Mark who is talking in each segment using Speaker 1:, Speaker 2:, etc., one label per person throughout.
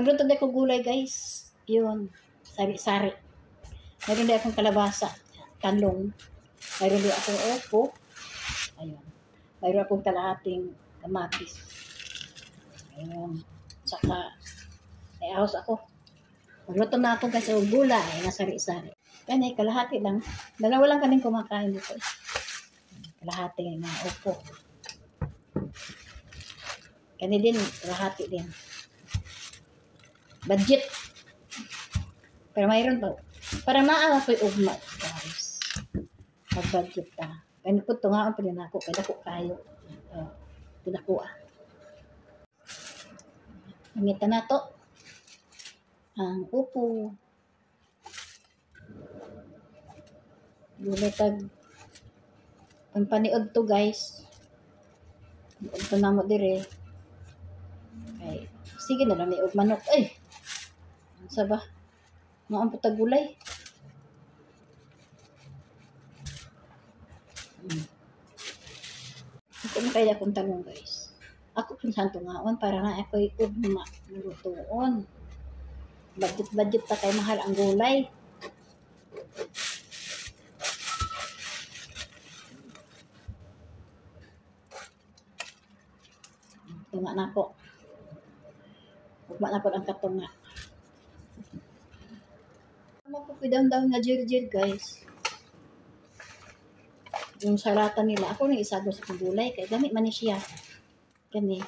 Speaker 1: Magluto din ako gulay, guys. Yun. Sari-sari. Mayroon din akong kalabasa. Talong. Mayroon din akong opo. Ayun. Mayroon akong kalahating kamatis. Ayun. Saka, may ahos ako. Magluto na ako guys. Gulay na sari-sari. Kaya kalahati lang. Dalawa lang kaming kumakain dito. Kalahati na opo. Kani din, kalahati din. Budget. Pero mayroon pa. Para maawa ko yung ugma, guys. Mag-budget ta. Kaya po ito nga ang pwede na ako. Kaya ako kayo. Pinako Gamitan na to. Ang upo. Gulay tag. Ang paniod to, guys. Ito na mo dire. Ay, sige na lang. May manok. Ay! Ano sa ba? Noong po gulay. Ito na kaya akong talong, guys. Ako pinsan to ngaon para na ako'y ugma lutuon. Budget ta kay mahal ang gulay. Tunga na ko. Ugma na ko ang katunga. Magpapidang-dang nga jir-jir, guys. Yung saratan nila, ako na isago sa kong gulay. Kaya gamit man siya. Kani,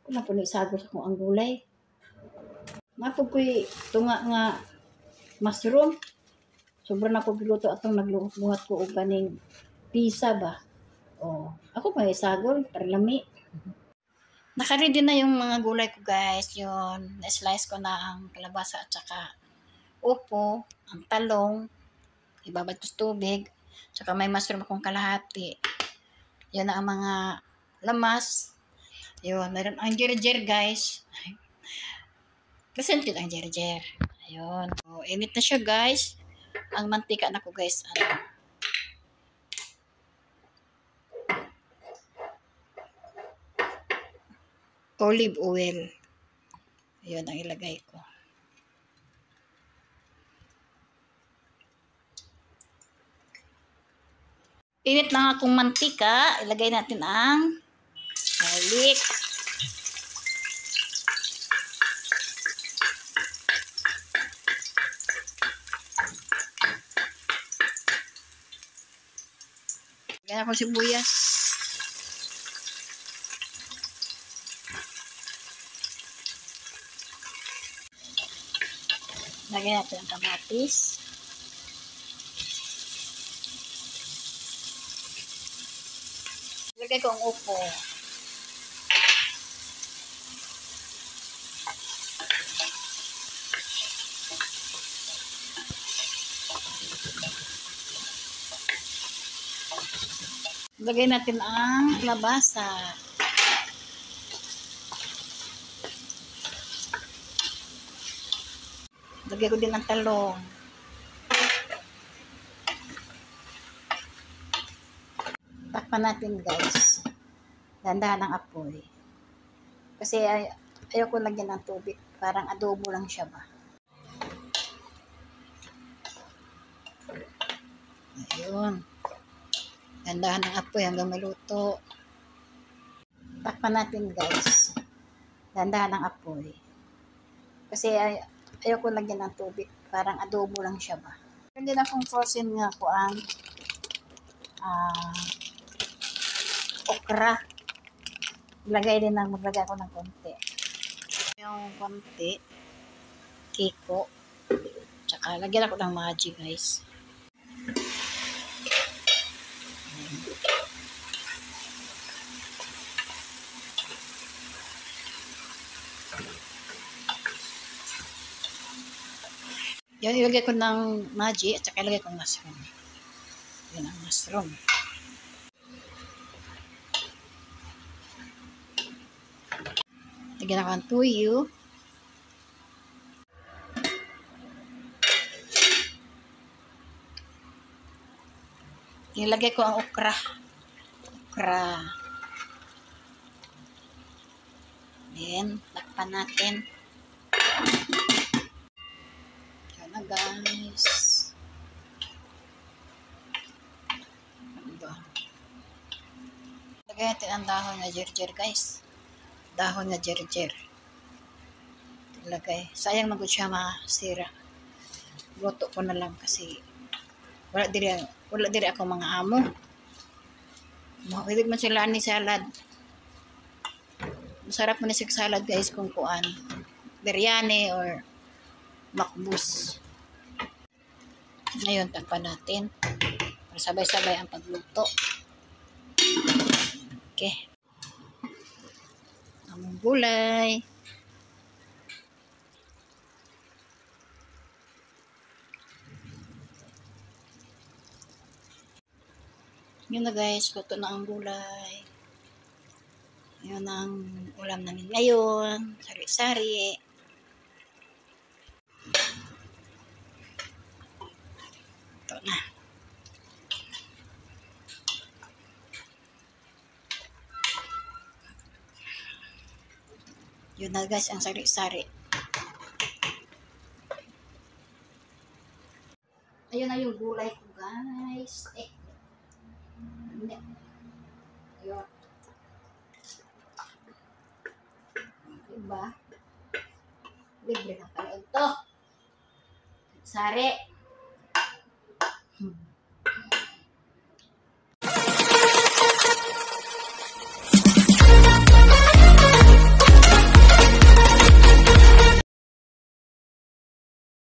Speaker 1: ako na po na isago sa kong ang gulay. Mapupoy, tunga nga mushroom. Sobrang ako giluto atong nagbuhat ko o ganing pizza ba. O, ako pa isagol, para lami. Nakaready na yung mga gulay ko, guys. Yun, na-slice ko na ang kalabasa at saka upo, ang talong, ibabad ko sa tubig, saka may mushroom akong kalahati. Yan na ang mga lamas. Yun, meron ang jer-jer, guys. Presented ang jer-jer. Ayun. So, init na siya, guys. Ang mantika na ko, guys. Olive oil. Ayun ang ilagay ko. Init na akong mantika, ilagay natin ang garlic. Lagyan akong sibuyas. Lagyan natin ang kamatis. Lagay ko ang upo. Lagay natin ang labasa. Lagay ko din ang talong. Takpan natin, guys. Dandahan ang apoy. Kasi ayoko lagyan ng tubig. Parang adobo lang siya ba. Ayun. Dandahan ang apoy hanggang maluto. Takpan natin, guys. Dandahan ang apoy. Kasi ayoko lagyan ng tubig. Parang adobo lang siya ba. Hindi na akong frozen nga ko ang okra. Maglagay ako ng konti. Yung konti, kiko. Tsaka lagyan ako ng maji, guys. Yan, ilagay ko ng maji at saka ilagay ko ng mushroom. Yan ang mushroom. Lagyan ako ng tuyo. Ilagay ko ang okra. Then, takpan natin. Ganito ang dahon na jerjer, guys. Dahon na jerjer. Ilagay. Sayang magod siya masira. Luto ko na lang kasi wala diri ako mga amo. Mahilig man sila ni salad. Masarap man ni salad, guys, kung kuan. Biryani or makbus. Ngayon, takpan natin. Para sabay-sabay ang pagluto. Okay. Ang gulay. Yun na, guys, luto na ang gulay. Yun ang ulam namin ngayon. Sari-sari. Ito na. Yun na, guys, ang sari-sari. Ayun na yung gulay ko, guys. Hindi. Ayun. Diba? Libre na pala ito. Sari.